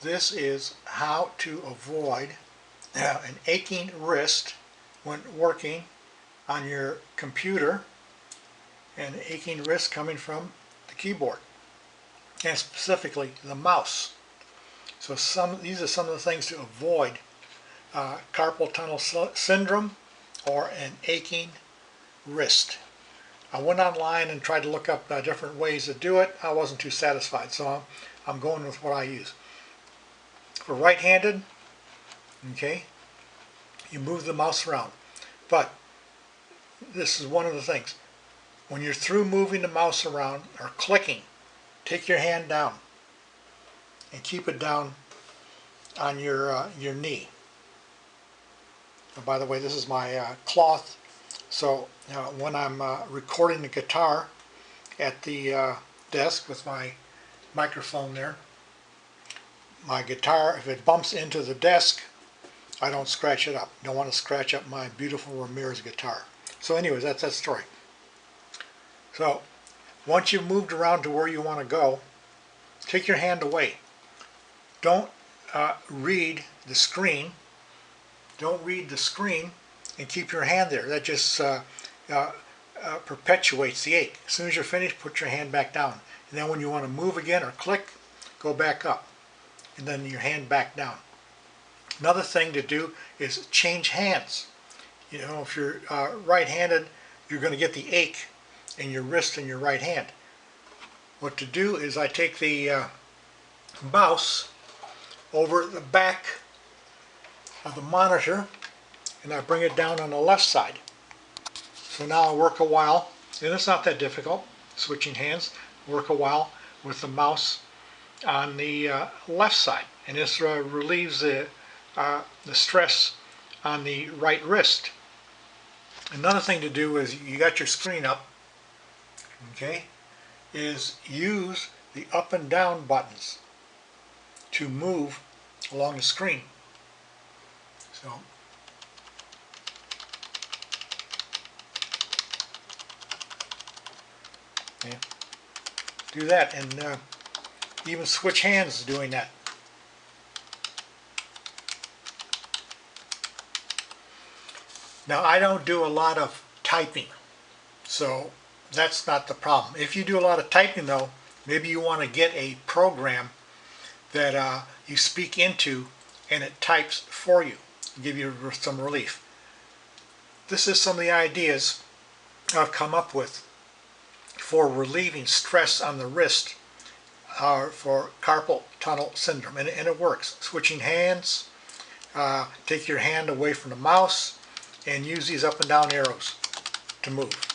This is how to avoid an aching wrist when working on your computer, and aching wrist coming from the keyboard, and specifically the mouse. So these are some of the things to avoid carpal tunnel syndrome or an aching wrist. I went online and tried to look up different ways to do it. I wasn't too satisfied, so I'm going with what I use. For right-handed, okay, you move the mouse around. But this is one of the things. When you're through moving the mouse around or clicking, take your hand down and keep it down on your knee. And by the way, this is my cloth, so when I'm recording the guitar at the desk with my microphone there, my guitar, if it bumps into the desk, I don't scratch it up. Don't want to scratch up my beautiful Ramirez guitar. So anyways, that's that story. So once you've moved around to where you want to go, take your hand away. Don't read the screen. Don't read the screen and keep your hand there. That just perpetuates the ache. As soon as you're finished, put your hand back down. And then when you want to move again or click, go back up. And then your hand back down. Another thing to do is change hands. You know, if you're right-handed, you're going to get the ache in your wrist and your right hand. What to do is I take the mouse over the back of the monitor and I bring it down on the left side. So now I'll work a while, and it's not that difficult, switching hands, work a while with the mouse on the left side, and this relieves the stress on the right wrist. Another thing to do is, you got your screen up, okay, is use the up and down buttons to move along the screen. So yeah, do that, and even switch hands doing that. Now, I don't do a lot of typing, so that's not the problem. If you do a lot of typing though, maybe you want to get a program that you speak into and it types for you, give you some relief. This is some of the ideas I've come up with for relieving stress on the wrist for carpal tunnel syndrome, and it works. Switching hands, take your hand away from the mouse and use these up and down arrows to move.